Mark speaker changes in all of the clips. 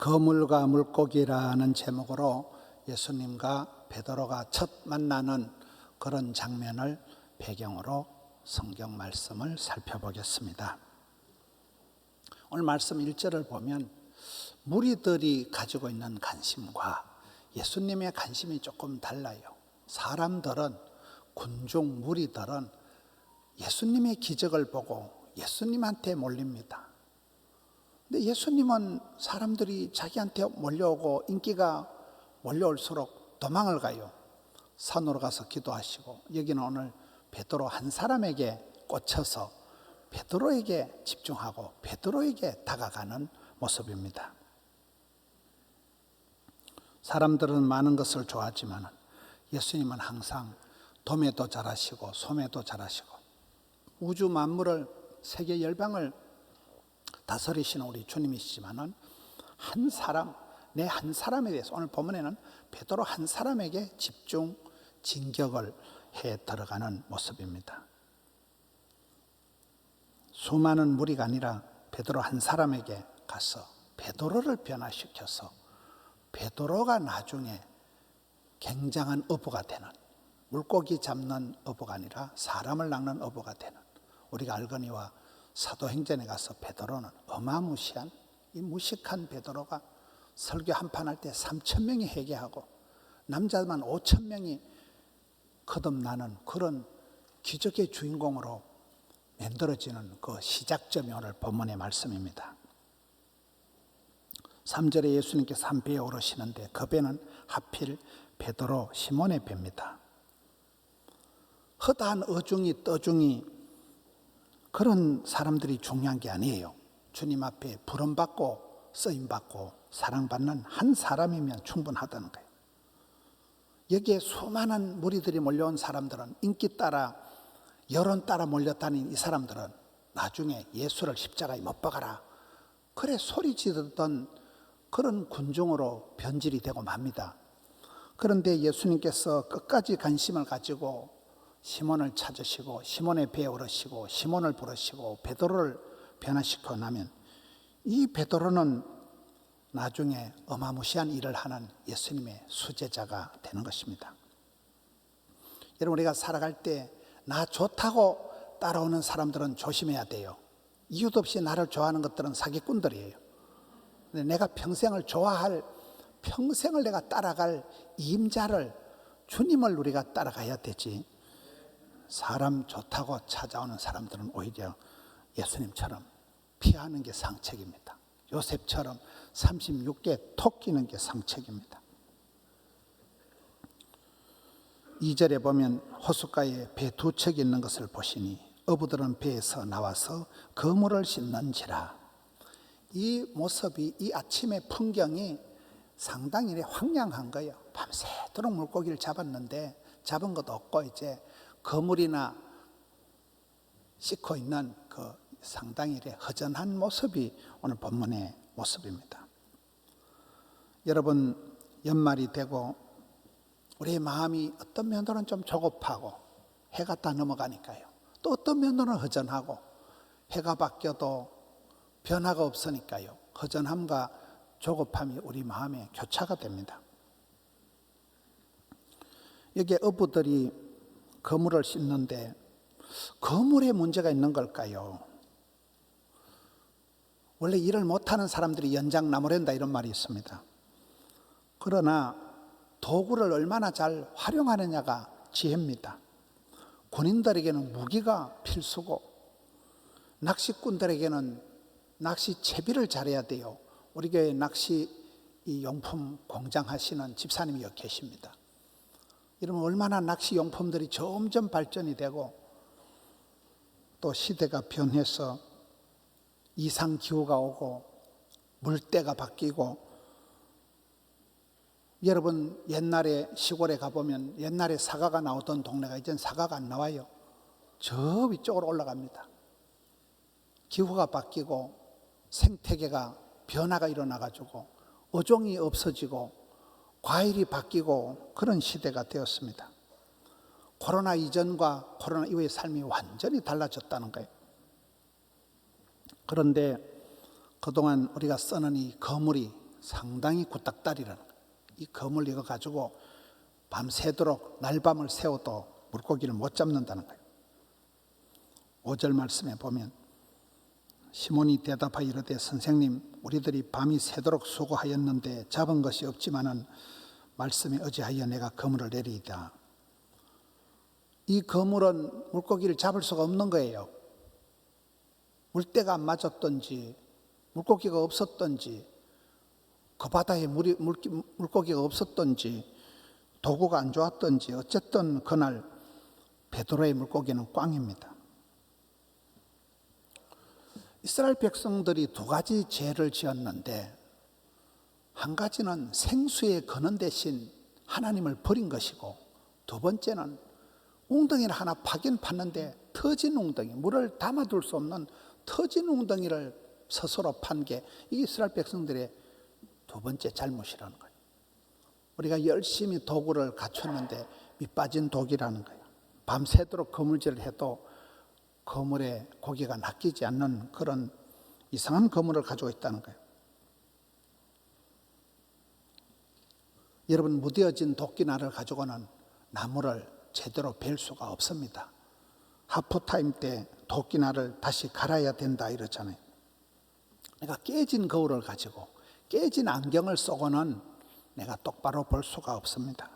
Speaker 1: 거물과 물고기라는 제목으로 예수님과 베드로가 첫 만나는 그런 장면을 배경으로 성경 말씀을 살펴보겠습니다. 오늘 말씀 1절을 보면 무리들이 가지고 있는 관심과 예수님의 관심이 조금 달라요. 사람들은, 군중 무리들은 예수님의 기적을 보고 예수님한테 몰립니다. 근데 예수님은 사람들이 자기한테 몰려오고 인기가 몰려올수록 도망을 가요. 산으로 가서 기도하시고, 여기는 오늘 베드로 한 사람에게 꽂혀서 베드로에게 집중하고 베드로에게 다가가는 모습입니다. 사람들은 많은 것을 좋아하지만 예수님은 항상 도매도 잘하시고 소매도 잘하시고 우주 만물을, 세계 열방을 다스리시는 우리 주님이시지만은 한 사람, 내 한 사람에 대해서 오늘 본문에는 베드로 한 사람에게 집중 진격을 해 들어가는 모습입니다. 수많은 무리가 아니라 베드로 한 사람에게 가서 베드로를 변화시켜서 베드로가 나중에 굉장한 어부가 되는, 물고기 잡는 어부가 아니라 사람을 낚는 어부가 되는, 우리가 알거니와 사도행전에 가서 베드로는 어마무시한, 이 무식한 베드로가 설교 한판 할 때 3,000명이 회개하고 남자만 5,000명이 거듭나는 그런 기적의 주인공으로 만들어지는 그 시작점이 오늘 본문의 말씀입니다. 3절에 예수님께서 한 배에 오르시는데 그 배는 하필 베드로 시몬의 배입니다. 허다한 어중이 떠중이 그런 사람들이 중요한 게 아니에요. 주님 앞에 부름받고 쓰임받고 사랑받는 한 사람이면 충분하다는 거예요. 여기에 수많은 무리들이 몰려온 사람들은, 인기 따라 여론 따라 몰려다닌 이 사람들은 나중에 예수를 십자가에 못 박아라 그래 소리 지르던 그런 군중으로 변질이 되고 맙니다. 그런데 예수님께서 끝까지 관심을 가지고 시몬을 찾으시고 시몬의 배에 오르시고 시몬을 부르시고 베드로를 변화시켜 나면 이 베드로는 나중에 어마무시한 일을 하는 예수님의 수제자가 되는 것입니다. 여러분, 우리가 살아갈 때 나 좋다고 따라오는 사람들은 조심해야 돼요. 이유도 없이 나를 좋아하는 것들은 사기꾼들이에요. 근데 내가 평생을 좋아할, 평생을 내가 따라갈 임자를, 주님을 우리가 따라가야 되지. 사람 좋다고 찾아오는 사람들은 오히려 예수님처럼 피하는 게 상책입니다. 요셉처럼 36개 톡 끼는 게 상책입니다. 2절에 보면 호숫가에 배 두 척이 있는 것을 보시니 어부들은 배에서 나와서 그물을 씻는지라. 이 모습이, 이 아침의 풍경이 상당히 황량한 거예요. 밤새도록 물고기를 잡았는데 잡은 것도 없고 이제 그물이나 씻고 있는 그 상당히 허전한 모습이 오늘 본문의 모습입니다. 여러분, 연말이 되고 우리의 마음이 어떤 면으로는 좀 조급하고 해가 다 넘어가니까요. 또 어떤 면으로는 허전하고 해가 바뀌어도 변화가 없으니까요. 허전함과 조급함이 우리 마음에 교차가 됩니다. 여기에 어부들이 그물을 씻는데 그물에 문제가 있는 걸까요? 원래 일을 못하는 사람들이 연장 나무랜다 이런 말이 있습니다. 그러나 도구를 얼마나 잘 활용하느냐가 지혜입니다. 군인들에게는 무기가 필수고 낚시꾼들에게는 낚시 채비를 잘해야 돼요. 우리 교회 낚시 용품 공장 하시는 집사님이 여기 계십니다. 이러면 얼마나 낚시 용품들이 점점 발전이 되고 또 시대가 변해서 이상기후가 오고 물때가 바뀌고, 여러분 옛날에 시골에 가보면 옛날에 사과가 나오던 동네가 이젠 사과가 안 나와요. 저 위쪽으로 올라갑니다. 기후가 바뀌고 생태계가 변화가 일어나가지고 어종이 없어지고 과일이 바뀌고 그런 시대가 되었습니다. 코로나 이전과 코로나 이후의 삶이 완전히 달라졌다는 거예요. 그런데 그동안 우리가 쓰는 이 거물이 상당히 구닥다리라는 거예요. 이 검을 이거 가지고 밤새도록 날밤을 새워도 물고기를 못 잡는다는 거예요. 5절 말씀에 보면 시몬이 대답하여 이르되 선생님 우리들이 밤이 새도록 수고하였는데 잡은 것이 없지만은 말씀에 의지하여 내가 그물을 내리이다. 이 그물은 물고기를 잡을 수가 없는 거예요. 물때가 안 맞았던지 물고기가 없었던지 그 바다에 물고기가 없었던지 도구가 안 좋았던지 어쨌든 그날 베드로의 물고기는 꽝입니다. 이스라엘 백성들이 두 가지 죄를 지었는데 한 가지는 생수에 거는 대신 하나님을 버린 것이고 두 번째는 웅덩이를 하나 파긴 팠는데 터진 웅덩이, 물을 담아둘 수 없는 터진 웅덩이를 스스로 판 게 이게 이스라엘 백성들의 두 번째 잘못이라는 거예요. 우리가 열심히 도구를 갖췄는데 밑빠진 독이라는 거예요. 밤새도록 그물질을 해도 그물에 고기가 낚이지 않는 그런 이상한 그물을 가지고 있다는 거예요. 여러분, 무뎌진 도끼날을 가지고는 나무를 제대로 벨 수가 없습니다. 하프타임 때 도끼날을 다시 갈아야 된다 이러잖아요. 그러니까 깨진 거울을 가지고 깨진 안경을 쓰고는 내가 똑바로 볼 수가 없습니다.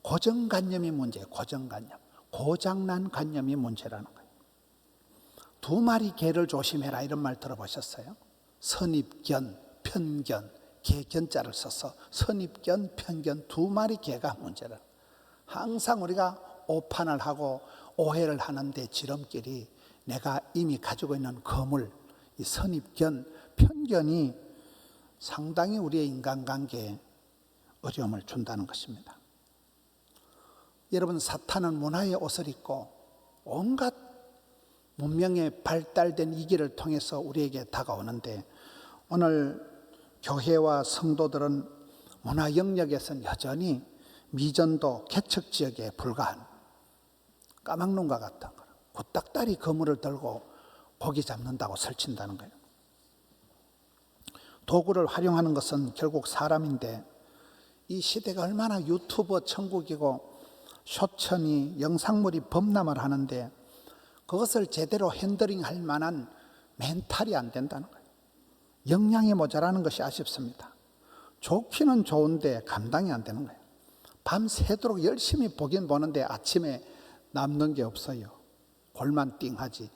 Speaker 1: 고정관념이 문제예요. 고정관념. 고장난 관념이 문제라는 거예요. 두 마리 개를 조심해라 이런 말 들어보셨어요? 선입견, 편견, 개견자를 써서 선입견, 편견 두 마리 개가 문제라. 항상 우리가 오판을 하고 오해를 하는데 지름길이 내가 이미 가지고 있는 거물, 이 선입견, 편견이 상당히 우리의 인간관계에 어려움을 준다는 것입니다. 여러분, 사탄은 문화의 옷을 입고 온갖 문명의 발달된 이기를 통해서 우리에게 다가오는데 오늘 교회와 성도들은 문화 영역에서는 여전히 미전도 개척 지역에 불과한 까막눈과 같은 굿딱다리 그물을 들고 고기 잡는다고 설친다는 거예요. 도구를 활용하는 것은 결국 사람인데 이 시대가 얼마나 유튜버 천국이고 쇼천이 영상물이 범람을 하는데 그것을 제대로 핸들링할 만한 멘탈이 안 된다는 거예요. 역량이 모자라는 것이 아쉽습니다. 좋기는 좋은데 감당이 안 되는 거예요. 밤새도록 열심히 보긴 보는데 아침에 남는 게 없어요. 골만 띵하지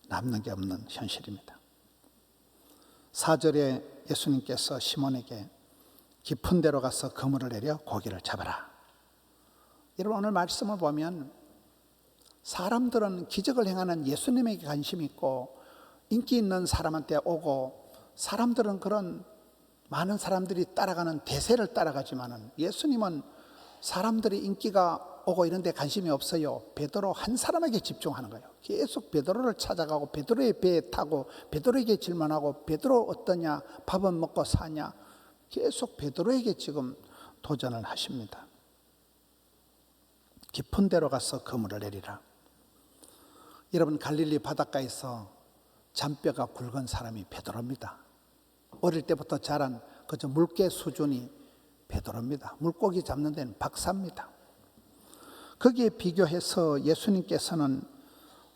Speaker 1: 남는 게 없는 현실입니다. 4절에 예수님께서 시몬에게 깊은 데로 가서 그물을 내려 고기를 잡아라. 여러분, 오늘 말씀을 보면 사람들은 기적을 행하는 예수님에게 관심이 있고 인기 있는 사람한테 오고 사람들은 그런 많은 사람들이 따라가는 대세를 따라가지만은 예수님은 사람들이 인기가 오고 이런 데 관심이 없어요. 베드로 한 사람에게 집중하는 거예요. 계속 베드로를 찾아가고 베드로의 배에 타고 베드로에게 질문하고 베드로 어떠냐, 밥은 먹고 사냐, 계속 베드로에게 지금 도전을 하십니다. 깊은 데로 가서 그물을 내리라. 여러분, 갈릴리 바닷가에서 잔뼈가 굵은 사람이 베드로입니다. 어릴 때부터 자란 그저 물개 수준이 베드로입니다. 물고기 잡는 데는 박사입니다. 거기에 비교해서 예수님께서는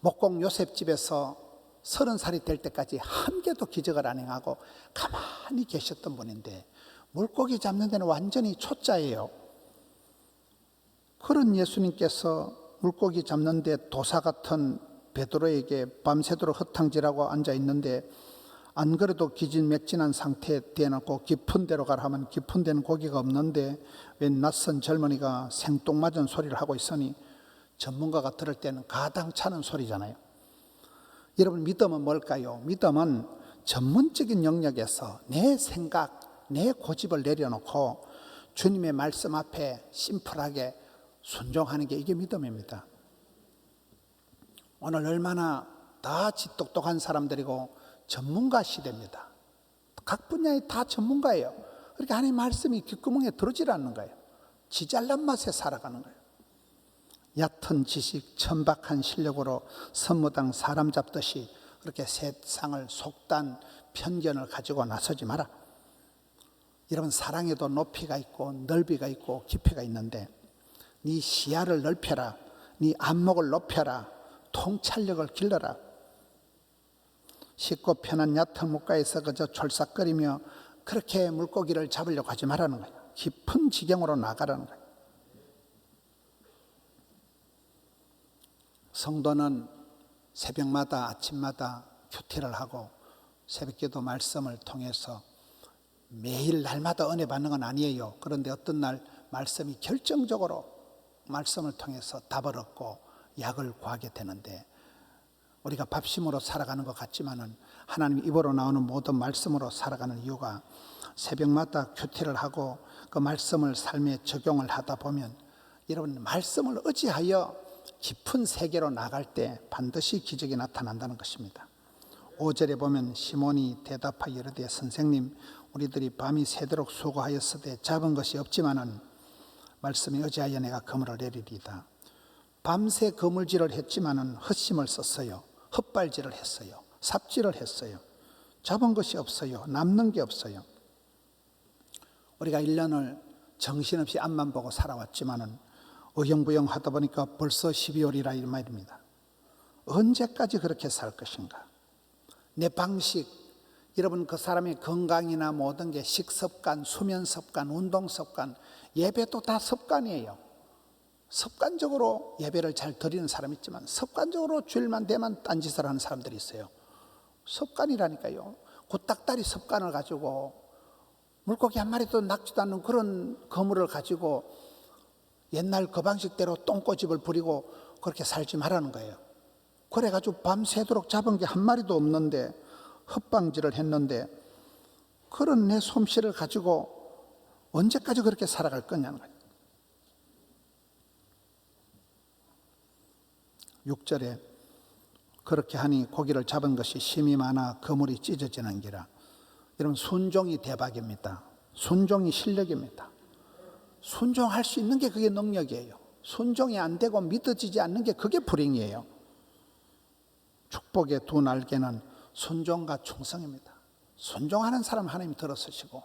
Speaker 1: 목공 요셉 집에서 30살이 될 때까지 한 개도 기적을 안 행하고 가만히 계셨던 분인데 물고기 잡는 데는 완전히 초짜예요. 그런 예수님께서 물고기 잡는데 도사 같은 베드로에게 밤새도록 허탕질하고 앉아 있는데 안 그래도 기진맥진한 상태에 대놓고 깊은 데로 가라 하면 깊은 데는 고기가 없는데 웬 낯선 젊은이가 생뚱맞은 소리를 하고 있으니 전문가가 들을 때는 가당차는 소리잖아요. 여러분, 믿음은 뭘까요? 믿음은 전문적인 영역에서 내 생각, 내 고집을 내려놓고 주님의 말씀 앞에 심플하게 순종하는 게 이게 믿음입니다. 오늘 얼마나 다 똑똑한 사람들이고 전문가 시대입니다. 각 분야에 다 전문가예요. 그러니까 하나님의 말씀이 귓구멍에 들어오질 않는 거예요. 지 잘난 맛에 살아가는 거예요. 얕은 지식, 천박한 실력으로 선무당 사람 잡듯이 그렇게 세상을 속단 편견을 가지고 나서지 마라. 여러분, 사랑에도 높이가 있고 넓이가 있고 깊이가 있는데, 네 시야를 넓혀라, 네 안목을 높여라, 통찰력을 길러라. 쉽고 편한 얕은 물가에서 그저 졸삭거리며 그렇게 물고기를 잡으려고 하지 말라는 거예요. 깊은 지경으로 나가라는 거예요. 성도는 새벽마다 아침마다 큐티를 하고 새벽기도 말씀을 통해서 매일 날마다 은혜 받는 건 아니에요. 그런데 어떤 날 말씀이 결정적으로 말씀을 통해서 답을 얻고 약을 구하게 되는데, 우리가 밥심으로 살아가는 것 같지만은 하나님 입으로 나오는 모든 말씀으로 살아가는 이유가, 새벽마다 큐티를 하고 그 말씀을 삶에 적용을 하다 보면 여러분, 말씀을 의지하여 깊은 세계로 나갈 때 반드시 기적이 나타난다는 것입니다. 5절에 보면 시몬이 대답하여 이르되 선생님, 우리들이 밤이 새도록 수고하였으되 잡은 것이 없지만은 말씀에 의지하여 내가 그물을 내리리이다. 밤새 그물질을 했지만은 헛심을 썼어요. 헛발질을 했어요. 삽질을 했어요. 잡은 것이 없어요. 남는 게 없어요. 우리가 1년을 정신없이 앞만 보고 살아왔지만은 어영부영 하다 보니까 벌써 12월이라 이 말입니다. 언제까지 그렇게 살 것인가? 내 방식, 여러분, 그 사람의 건강이나 모든 게 식습관, 수면습관, 운동습관, 예배도 다 습관이에요. 습관적으로 예배를 잘 드리는 사람이 있지만 습관적으로 주일만 되면 딴짓을 하는 사람들이 있어요. 습관이라니까요. 굿딱다리 습관을 가지고 물고기 한 마리도 낚지도 않는 그런 거물을 가지고 옛날 그 방식대로 똥꼬집을 부리고 그렇게 살지 말라는 거예요. 그래가지고 밤새도록 잡은 게 한 마리도 없는데 헛방질을 했는데, 그런 내 솜씨를 가지고 언제까지 그렇게 살아갈 거냐는 거예요. 6절에 그렇게 하니 고기를 잡은 것이 심이 많아 그물이 찢어지는 기라. 여러분, 순종이 대박입니다. 순종이 실력입니다. 순종할 수 있는 게 그게 능력이에요. 순종이 안 되고 믿어지지 않는 게 그게 불행이에요. 축복의 두 날개는 순종과 충성입니다. 순종하는 사람 하나님 들어서시고,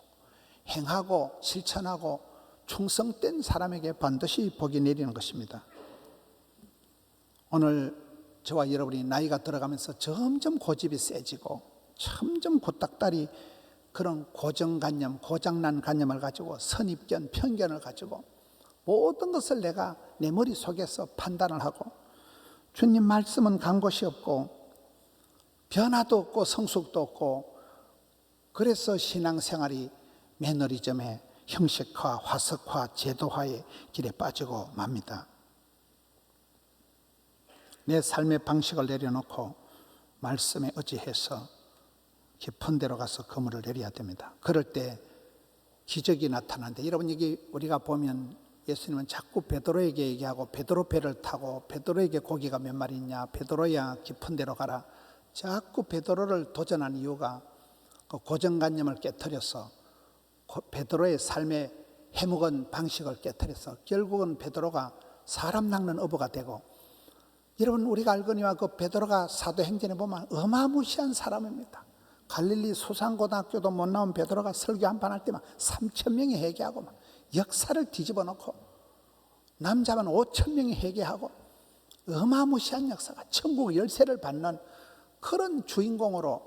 Speaker 1: 행하고 실천하고 충성된 사람에게 반드시 복이 내리는 것입니다. 오늘 저와 여러분이 나이가 들어가면서 점점 고집이 세지고 점점 굿닥다리 그런 고정관념, 고장난 관념을 가지고 선입견, 편견을 가지고 모든 것을 내가 내 머릿속에서 판단을 하고, 주님 말씀은 간 곳이 없고 변화도 없고 성숙도 없고, 그래서 신앙생활이 매너리즘에 형식화, 화석화, 제도화의 길에 빠지고 맙니다. 내 삶의 방식을 내려놓고 말씀에 의지해서 깊은 데로 가서 그물을 내려야 됩니다. 그럴 때 기적이 나타나는데, 여러분, 여기 우리가 보면 예수님은 자꾸 베드로에게 얘기하고 베드로 배를 타고 베드로에게 고기가 몇 마리 있냐, 베드로야 깊은 데로 가라. 자꾸 베드로를 도전한 이유가 그 고정관념을 깨트려서 베드로의 삶의 해묵은 방식을 깨트려서 결국은 베드로가 사람 낚는 어부가 되고, 여러분, 우리가 알거니와 그 베드로가 사도행전에 보면 어마무시한 사람입니다. 갈릴리 수산고등학교도 못 나온 베드로가 설교 한 판 할 때만 3,000명이 회개하고 막 역사를 뒤집어 놓고, 남자만 5,000명이 회개하고 어마무시한 역사가 천국 열쇠를 받는 그런 주인공으로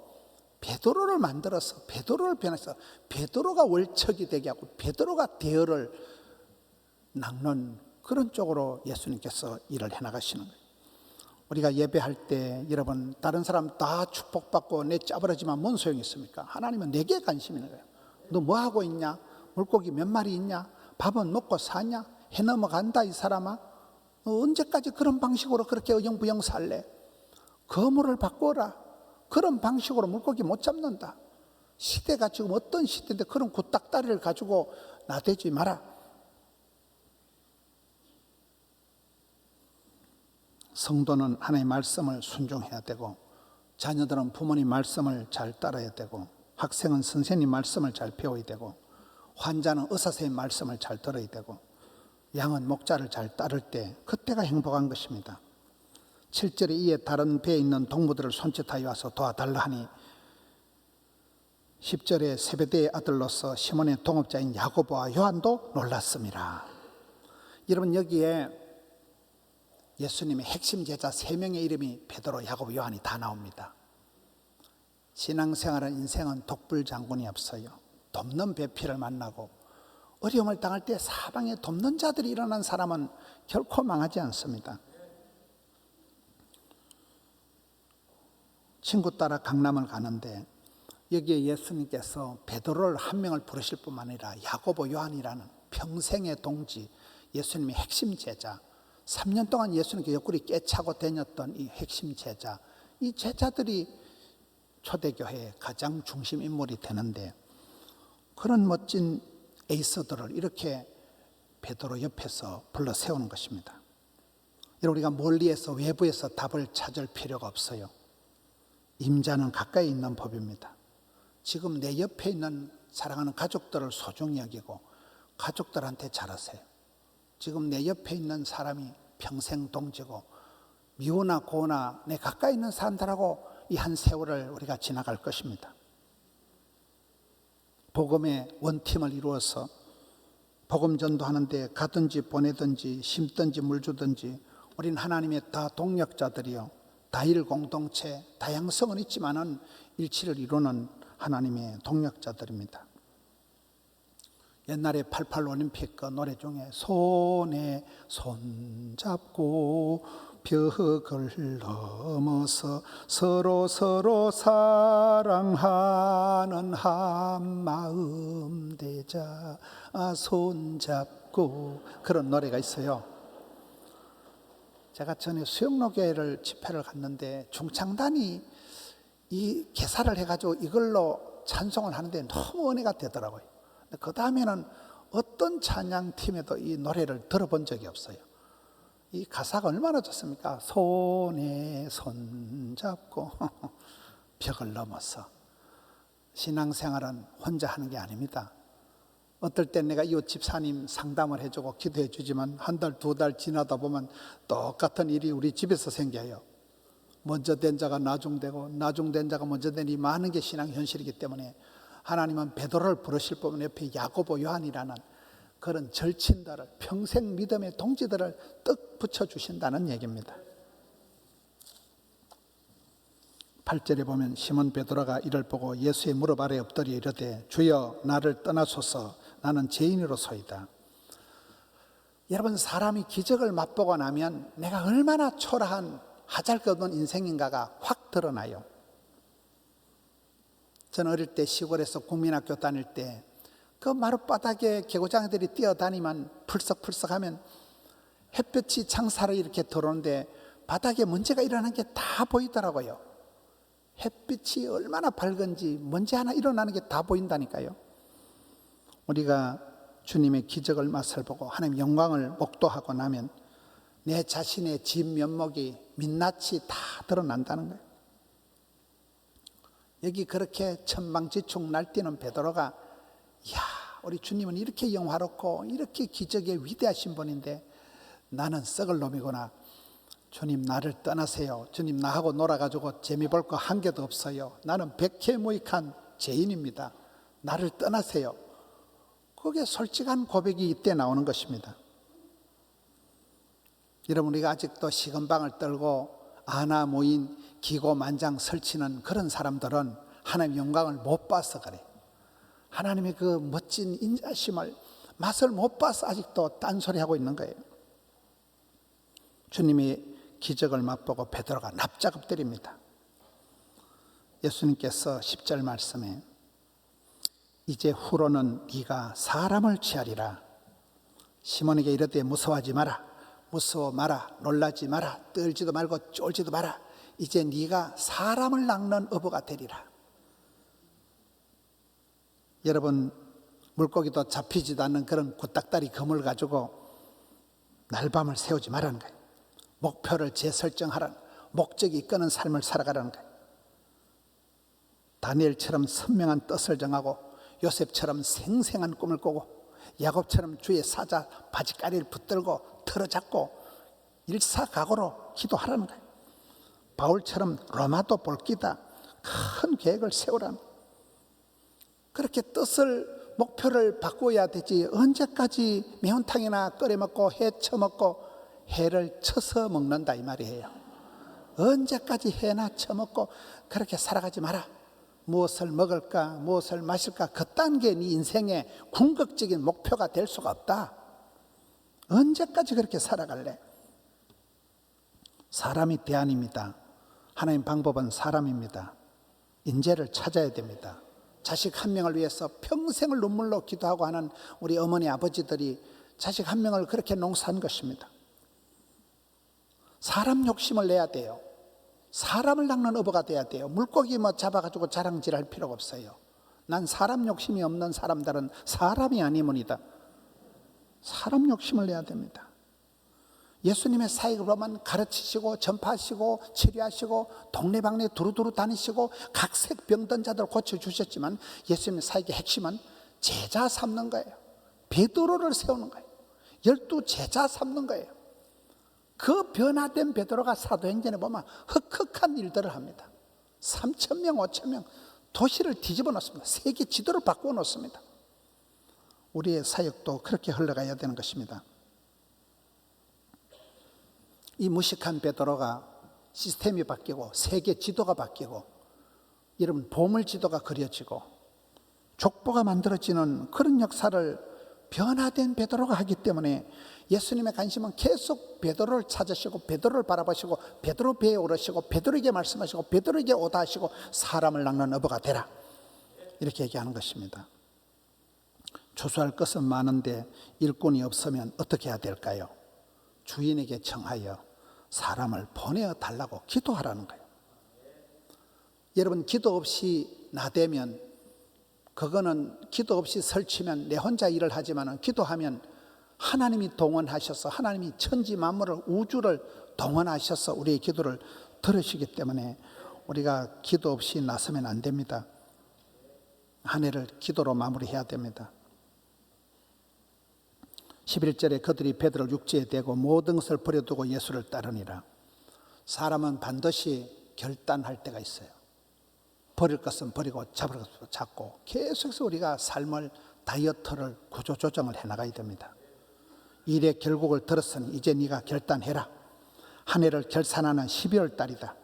Speaker 1: 베드로를 만들어서 베드로를 변해서 베드로가 월척이 되게 하고 베드로가 대열을 낚는 그런 쪽으로 예수님께서 일을 해나가시는 거예요. 우리가 예배할 때 여러분, 다른 사람 다 축복받고 내 짜버리지만 뭔 소용이 있습니까? 하나님은 내게 관심이 있는 거예요. 너 뭐 하고 있냐? 물고기 몇 마리 있냐? 밥은 먹고 사냐? 해 넘어간다 이 사람아. 너 언제까지 그런 방식으로 그렇게 어영부영 살래? 거물을 바꿔라. 그런 방식으로 물고기 못 잡는다. 시대가 지금 어떤 시대인데 그런 굿딱다리를 가지고 나대지 마라. 성도는 하나님의 말씀을 순종해야 되고, 자녀들은 부모님 말씀을 잘 따라야 되고, 학생은 선생님 말씀을 잘 배워야 되고, 환자는 의사 선생님 말씀을 잘 들어야 되고, 양은 목자를 잘 따를 때 그때가 행복한 것입니다. 7절에 이에 다른 배에 있는 동무들을 손짓하여 와서 도와달라 하니 10절에 세베대의 아들로서 시몬의 동업자인 야고보와 요한도 놀랐습니다. 여러분, 여기에 예수님의 핵심 제자 3명의 이름이 베드로, 야고보, 요한이 다 나옵니다. 신앙생활은 인생은 독불장군이 없어요. 돕는 배필을 만나고 어려움을 당할 때 사방에 돕는 자들이 일어난 사람은 결코 망하지 않습니다. 친구 따라 강남을 가는데 여기에 예수님께서 베드로를 한 명을 부르실 뿐만 아니라 야고보, 요한이라는 평생의 동지, 예수님의 핵심 제자, 3년 동안 예수님께 옆구리 깨차고 다녔던 이 핵심 제자, 이 제자들이 초대교회의 가장 중심 인물이 되는데, 그런 멋진 에이스들을 이렇게 베드로 옆에서 불러 세우는 것입니다. 여러분, 우리가 멀리에서 외부에서 답을 찾을 필요가 없어요. 임자는 가까이 있는 법입니다. 지금 내 옆에 있는 사랑하는 가족들을 소중히 여기고 가족들한테 잘하세요. 지금 내 옆에 있는 사람이 평생 동지고 미우나 고우나 내 가까이 있는 사람들하고 이 한 세월을 우리가 지나갈 것입니다. 복음의 원팀을 이루어서 복음 전도하는데 가든지 보내든지 심든지 물 주든지 우리는 하나님의 다 동력자들이요, 다일 공동체, 다양성은 있지만은 일치를 이루는 하나님의 동력자들입니다. 옛날에 88 올림픽 그 노래 중에 손에 손잡고 벽을 넘어서 서로 사랑하는 한마음 되자 손잡고, 그런 노래가 있어요. 제가 전에 수영로교회를 집회를 갔는데 중창단이 이 개사를 해가지고 이걸로 찬송을 하는데 너무 은혜가 되더라고요. 그 다음에는 어떤 찬양팀에도 이 노래를 들어본 적이 없어요. 이 가사가 얼마나 좋습니까? 손에 손잡고 벽을 넘어서. 신앙생활은 혼자 하는 게 아닙니다. 어떨 땐 내가 이웃 집사님 상담을 해주고 기도해 주지만 한 달, 2달 지나다 보면 똑같은 일이 우리 집에서 생겨요. 먼저 된 자가 나중되고 나중된 자가 먼저 되니 많은 게 신앙 현실이기 때문에 하나님은 베드로를 부르실 뿐만 옆에 야고보, 요한이라는 그런 절친들을, 평생 믿음의 동지들을 떡 붙여주신다는 얘기입니다. 8절에 보면 시몬 베드로가 이를 보고 예수의 무릎 아래 엎드려 이르되 주여 나를 떠나소서 나는 죄인으로소이다. 여러분, 사람이 기적을 맛보고 나면 내가 얼마나 초라한 하잘것없는 인생인가가 확 드러나요. 저는 어릴 때 시골에서 국민학교 다닐 때 그 마룻바닥에 개구장이들이 뛰어다니면 풀썩풀썩하면 햇볕이 창살을 이렇게 들어오는데 바닥에 먼지가 일어나는 게 다 보이더라고요. 햇빛이 얼마나 밝은지 먼지 하나 일어나는 게 다 보인다니까요. 우리가 주님의 기적을 맛을 보고 하나님 영광을 목도하고 나면 내 자신의 진면목이 민낯이 다 드러난다는 거예요. 여기 그렇게 천방지축 날뛰는 베드로가, 이야, 우리 주님은 이렇게 영화롭고 이렇게 기적에 위대하신 분인데 나는 썩을 놈이구나. 주님 나를 떠나세요. 주님 나하고 놀아가지고 재미 볼 거 한 개도 없어요. 나는 백해무익한 죄인입니다. 나를 떠나세요. 그게 솔직한 고백이 이때 나오는 것입니다. 여러분, 우리가 아직도 식은방을 떨고 아나 모인 기고만장 설치는 그런 사람들은 하나님의 영광을 못 봐서 그래. 하나님의 그 멋진 인자심을 맛을 못 봐서 아직도 딴소리하고 있는 거예요. 주님의 기적을 맛보고 베드로가 납작 엎드립니다. 예수님께서 10절 말씀에 이제 후로는 네가 사람을 취하리라. 시몬에게 이르되 무서워하지 마라. 무서워 마라. 놀라지 마라. 떨지도 말고 쫄지도 마라. 이제 네가 사람을 낚는 어부가 되리라. 여러분, 물고기도 잡히지도 않는 그런 구딱다리 검을 가지고 날밤을 새우지 말라는 거예요. 목표를 재설정하라는, 목적이 이끄는 삶을 살아가라는 거예요. 다니엘처럼 선명한 뜻을 정하고 요셉처럼 생생한 꿈을 꾸고 야곱처럼 주의 사자 바지가리를 붙들고 틀어잡고 일사각오로 기도하라는 거예요. 바울처럼 로마도 볼기다 큰 계획을 세우라는 거예요. 그렇게 뜻을 목표를 바꿔야 되지 언제까지 매운탕이나 끓여 먹고 해 쳐먹고 해를 쳐서 먹는다 이 말이에요. 언제까지 해나 쳐먹고 그렇게 살아가지 마라. 무엇을 먹을까 무엇을 마실까 그딴 게 네 인생의 궁극적인 목표가 될 수가 없다. 언제까지 그렇게 살아갈래? 사람이 대안입니다. 하나님 방법은 사람입니다. 인재를 찾아야 됩니다. 자식 한 명을 위해서 평생을 눈물로 기도하고 하는 우리 어머니 아버지들이 자식 한 명을 그렇게 농사한 것입니다. 사람 욕심을 내야 돼요. 사람을 낚는 어부가 돼야 돼요. 물고기 잡아가지고 자랑질할 필요가 없어요. 난 사람 욕심이 없는 사람들은 사람이 아니문이다. 사람 욕심을 내야 됩니다. 예수님의 사역을 보면 가르치시고 전파하시고 치료하시고 동네방네 두루두루 다니시고 각색 병든 자들 고쳐주셨지만 예수님의 사역의 핵심은 제자 삼는 거예요. 베드로를 세우는 거예요. 12 제자 삼는 거예요. 그 변화된 베드로가 사도행전에 보면 흑흑한 일들을 합니다. 3,000명 5,000명 도시를 뒤집어 놓습니다. 세계 지도를 바꾸어 놓습니다. 우리의 사역도 그렇게 흘러가야 되는 것입니다. 이 무식한 베드로가 시스템이 바뀌고 세계 지도가 바뀌고 이런 보물 지도가 그려지고 족보가 만들어지는 그런 역사를 변화된 베드로가 하기 때문에 예수님의 관심은 계속 베드로를 찾으시고 베드로를 바라보시고 베드로 배에 오르시고 베드로에게 말씀하시고 베드로에게 오다 하시고 사람을 낚는 어부가 되라 이렇게 얘기하는 것입니다. 조수할 것은 많은데 일꾼이 없으면 어떻게 해야 될까요? 주인에게 청하여 사람을 보내어 달라고 기도하라는 거예요. 여러분 기도 없이 나대면 그거는 기도 없이 설치면 내 혼자 일을 하지만 기도하면 하나님이 동원하셔서 하나님이 천지 만물을 우주를 동원하셔서 우리의 기도를 들으시기 때문에 우리가 기도 없이 나서면 안 됩니다. 한 해를 기도로 마무리해야 됩니다. 11절에 그들이 베드로를 육지에 대고 모든 것을 버려두고 예수를 따르니라. 사람은 반드시 결단할 때가 있어요. 버릴 것은 버리고 잡을 것은 잡고 계속해서 우리가 삶을 다이어트를 구조조정을 해나가야 됩니다. 일의 결국을 들었으니 이제 네가 결단해라. 한 해를 결산하는 12월 달이다.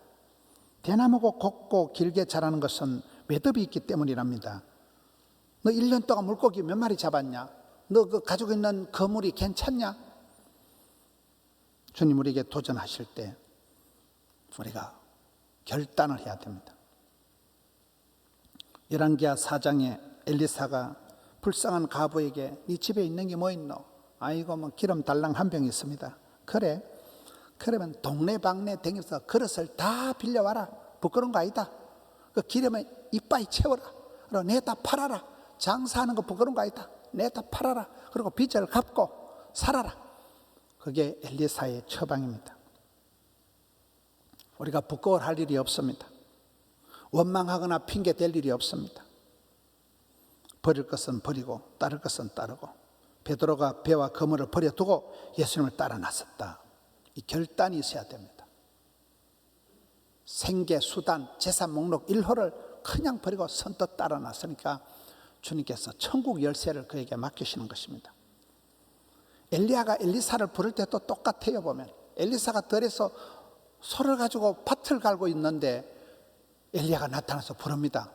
Speaker 1: 대나무고 곱고 길게 자라는 것은 매듭이 있기 때문이랍니다. 너 1년 동안 물고기 몇 마리 잡았냐? 너 그 가지고 있는 거물이 괜찮냐? 주님 우리에게 도전하실 때 우리가 결단을 해야 됩니다. 열왕기하 4장에 엘리사가 불쌍한 과부에게 네 집에 있는 게 뭐 있노? 아이고 뭐 기름 달랑 한 병 있습니다. 그래? 그러면 동네방네 댕겨서 그릇을 다 빌려와라. 부끄러운 거 아니다. 그 기름에 이빠이 채워라. 그리고 내다 팔아라. 장사하는 거 부끄러운 거 아니다. 내다 팔아라. 그리고 빚을 갚고 살아라. 그게 엘리사의 처방입니다. 우리가 부끄러워할 일이 없습니다. 원망하거나 핑계 댈 일이 없습니다. 버릴 것은 버리고 따를 것은 따르고 베드로가 배와 그물을 버려두고 예수님을 따라 나섰다. 이 결단이 있어야 됩니다. 생계, 수단, 재산 목록 1호를 그냥 버리고 선뜻 따라 나서니까 주님께서 천국 열쇠를 그에게 맡기시는 것입니다. 엘리야가 엘리사를 부를 때도 똑같아요. 보면 엘리사가 들에서 소를 가지고 밭을 갈고 있는데 엘리야가 나타나서 부릅니다.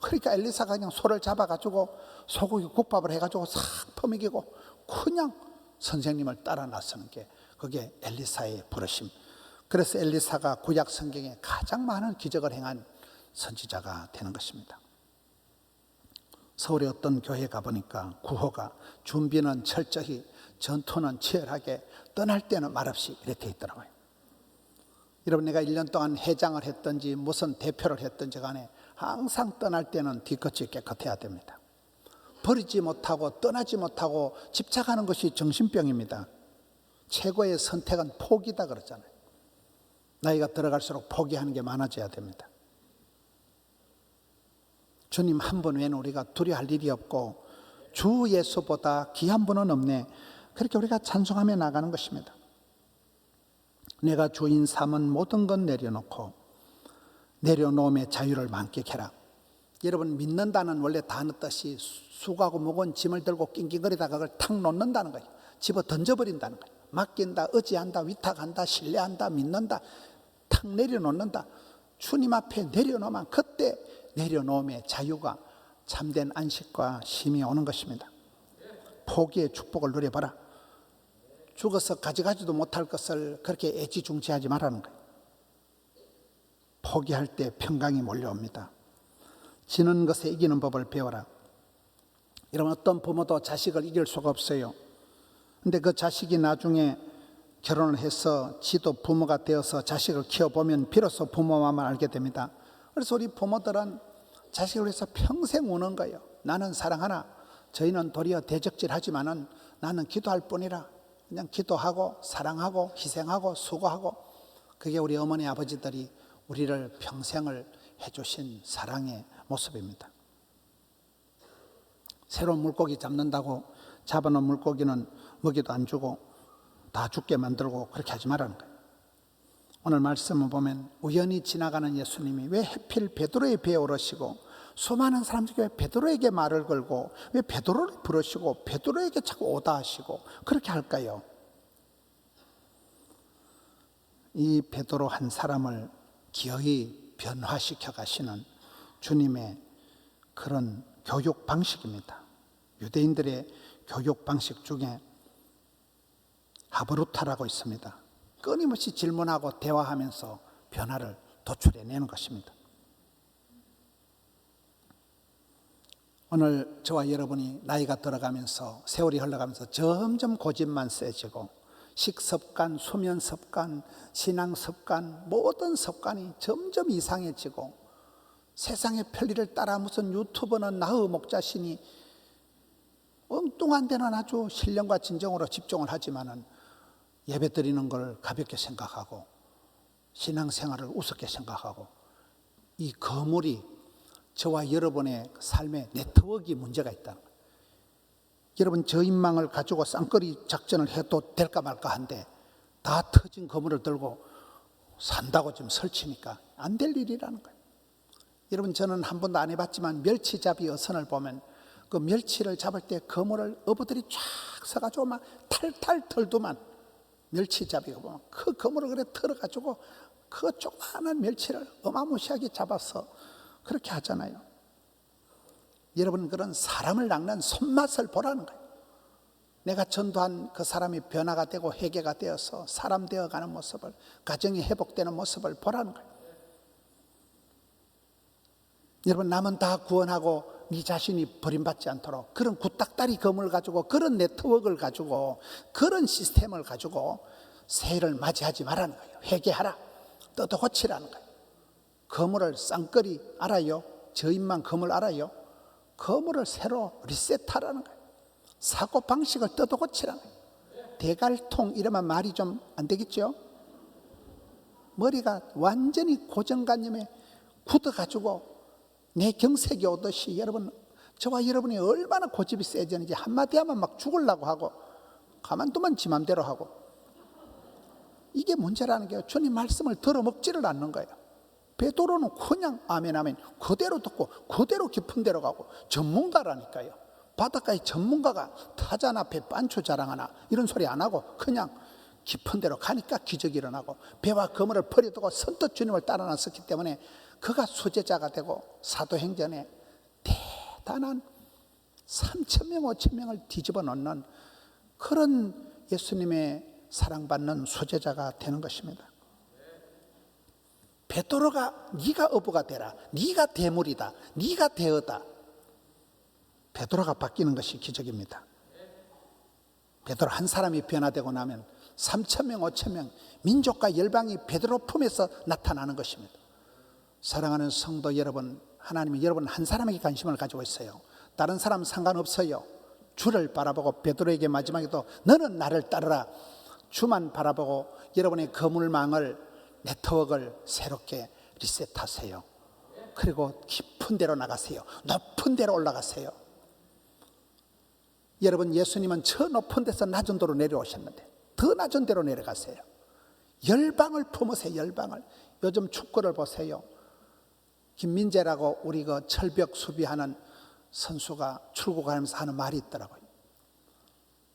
Speaker 1: 그러니까 엘리사가 그냥 소를 잡아가지고 소고기 국밥을 해가지고 싹 퍼먹이고 그냥 선생님을 따라 나서는 게 그게 엘리사의 부르심. 그래서 엘리사가 구약 성경에 가장 많은 기적을 행한 선지자가 되는 것입니다. 서울의 어떤 교회 가보니까 구호가 준비는 철저히 전투는 치열하게 떠날 때는 말없이 이렇게 있더라고요. 여러분 내가 1년 동안 회장을 했든지 무슨 대표를 했든지 간에 항상 떠날 때는 뒤끝이 깨끗해야 됩니다. 버리지 못하고 떠나지 못하고 집착하는 것이 정신병입니다. 최고의 선택은 포기다 그러잖아요. 나이가 들어갈수록 포기하는 게 많아져야 됩니다. 주님 한 분 외에는 우리가 두려워할 일이 없고 주 예수보다 귀한 분은 없네. 그렇게 우리가 찬송하며 나가는 것입니다. 내가 주인 삼은 모든 것 내려놓고 내려놓음의 자유를 만끽해라. 여러분, 믿는다는 원래 단어 뜻이 수고하고 무거운 짐을 들고 낑낑거리다가 그걸 탁 놓는다는 거예요. 집어 던져버린다는 거예요. 맡긴다, 의지한다, 위탁한다, 신뢰한다, 믿는다, 탁 내려놓는다. 주님 앞에 내려놓으면 그때 내려놓음의 자유가 참된 안식과 쉼이 오는 것입니다. 포기의 축복을 누려봐라. 죽어서 가져가지도 못할 것을 그렇게 애지중지하지 말라는 거예요. 포기할 때 평강이 몰려옵니다. 지는 것에 이기는 법을 배워라. 여러분, 어떤 부모도 자식을 이길 수가 없어요. 근데 그 자식이 나중에 결혼을 해서 지도 부모가 되어서 자식을 키워보면 비로소 부모 마음을 알게 됩니다. 그래서 우리 부모들은 자식을 위해서 평생 우는 거예요. 나는 사랑하나 저희는 도리어 대적질하지만은 나는 기도할 뿐이라. 그냥 기도하고 사랑하고 희생하고 수고하고. 그게 우리 어머니 아버지들이 우리를 평생을 해주신 사랑의 모습입니다. 새로운 물고기 잡는다고 잡아놓은 물고기는 먹이도 안 주고 다 죽게 만들고 그렇게 하지 말라는 거예요. 오늘 말씀을 보면 우연히 지나가는 예수님이 왜 하필 베드로의 배에 오르시고 수많은 사람들이 왜 베드로에게 말을 걸고 왜 베드로를 부르시고 베드로에게 자꾸 오다 하시고 그렇게 할까요? 이 베드로 한 사람을 기어이 변화시켜 가시는 주님의 그런 교육 방식입니다. 유대인들의 교육 방식 중에 하브루타라고 있습니다. 끊임없이 질문하고 대화하면서 변화를 도출해내는 것입니다. 오늘 저와 여러분이 나이가 들어가면서 세월이 흘러가면서 점점 고집만 세지고 식습관, 수면 습관, 신앙 습관, 모든 습관이 점점 이상해지고 세상의 편리를 따라 무슨 유튜버는 나의 목자신이 엉뚱한 데는 아주 신령과 진정으로 집중을 하지만은 예배 드리는 걸 가볍게 생각하고 신앙생활을 우습게 생각하고 이 거물이 저와 여러분의 삶의 네트워크에 문제가 있다는 거예요. 여러분, 저인망을 가지고 쌍거리 작전을 해도 될까 말까 한데 다 터진 거물을 들고 산다고 지금 설치니까 안 될 일이라는 거예요. 여러분, 저는 한 번도 안 해봤지만 멸치잡이 어선을 보면 그 멸치를 잡을 때 거물을 어부들이 쫙 서가지고 막 탈탈 털더만 멸치잡이가 보면 그 거물을 그래 털어가지고 그 조그마한 멸치를 어마무시하게 잡아서 그렇게 하잖아요. 여러분, 그런 사람을 낚는 손맛을 보라는 거예요. 내가 전도한 그 사람이 변화가 되고 회개가 되어서 사람 되어가는 모습을, 가정이 회복되는 모습을 보라는 거예요. 여러분, 남은 다 구원하고 네 자신이 버림받지 않도록 그런 구닥다리 검을 가지고 그런 네트워크를 가지고 그런 시스템을 가지고 새해를 맞이하지 말라는 거예요. 회개하라, 뜯어 고치라는 거예요. 거물을 쌍거리 알아요? 저인만 거물 알아요? 거물을 새로 리셋하라는 거예요. 사고방식을 뜯어 고치라는 거예요. 대갈통 이러면 말이 좀 안 되겠죠? 머리가 완전히 고정관념에 굳어가지고 내 경색이 오듯이 여러분, 저와 여러분이 얼마나 고집이 세졌는지 한마디 하면 막 죽으려고 하고 가만두면 지 맘대로 하고 이게 문제라는 거예요. 주님 말씀을 들어먹지를 않는 거예요. 베드로는 그냥 아멘 아멘 그대로 듣고 그대로 깊은 데로 가고 전문가라니까요. 바닷가의 전문가가 타잔 앞에 반초 자랑하나 이런 소리 안 하고 그냥 깊은 데로 가니까 기적이 일어나고 배와 그물을 버려두고 선뜻 주님을 따라 나섰기 때문에 그가 수제자가 되고 사도행전에 대단한 3,000명 5,000명을 뒤집어 놓는 그런 예수님의 사랑받는 수제자가 되는 것입니다. 베드로가 네가 어부가 되라, 네가 대물이다, 네가 대어다. 베드로가 바뀌는 것이 기적입니다. 베드로 한 사람이 변화되고 나면 3,000명 5,000명 민족과 열방이 베드로 품에서 나타나는 것입니다. 사랑하는 성도 여러분, 하나님이 여러분 한 사람에게 관심을 가지고 있어요. 다른 사람 상관없어요. 주를 바라보고 베드로에게 마지막에도 너는 나를 따르라, 주만 바라보고 여러분의 거물망을 네트워크를 새롭게 리셋하세요. 그리고 깊은 데로 나가세요. 높은 데로 올라가세요. 여러분, 예수님은 저 높은 데서 낮은 데로 내려오셨는데 더 낮은 데로 내려가세요. 열방을 품으세요. 열방을. 요즘 축구를 보세요. 김민재라고 우리 그 철벽 수비하는 선수가 출국하면서 하는 말이 있더라고요.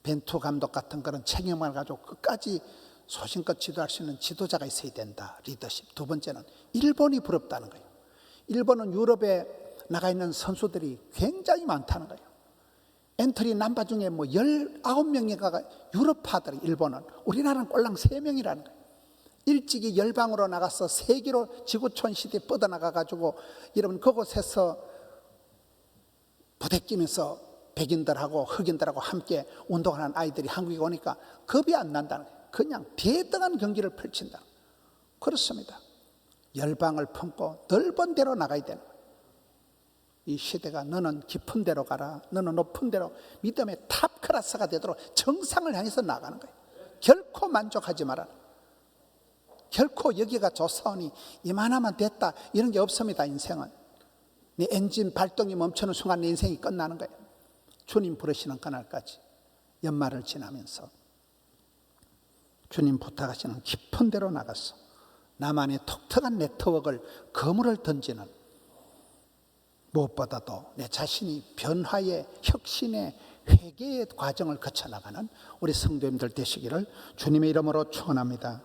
Speaker 1: 벤투 감독 같은 그런 책임을 가지고 끝까지 소신껏 지도할 수 있는 지도자가 있어야 된다. 리더십. 두 번째는 일본이 부럽다는 거예요. 일본은 유럽에 나가 있는 선수들이 굉장히 많다는 거예요. 엔트리 남바 중에 뭐 19명이가 유럽파들이 일본은. 우리나라는 꼴랑 3명이라는 거예요. 일찍이 열방으로 나가서 세계로 지구촌 시대에 뻗어나가가지고 여러분 그곳에서 부대끼면서 백인들하고 흑인들하고 함께 운동하는 아이들이 한국에 오니까 겁이 안 난다는 거예요. 그냥 대등한 경기를 펼친다. 그렇습니다. 열방을 품고 넓은 데로 나가야 되는 거예요. 이 시대가 너는 깊은 데로 가라, 너는 높은 데로, 믿음의 탑 클래스가 되도록 정상을 향해서 나가는 거예요. 결코 만족하지 마라. 결코 여기가 좋사오니 이만하면 됐다 이런 게 없습니다. 인생은 네 엔진 발동이 멈추는 순간 내 인생이 끝나는 거예요. 주님 부르시는 그날까지 연말을 지나면서 주님 부탁하시는 깊은 데로 나가서 나만의 독특한 네트워크를 거물을 던지는, 무엇보다도 내 자신이 변화의 혁신의 회개의 과정을 거쳐나가는 우리 성도님들 되시기를 주님의 이름으로 축원합니다.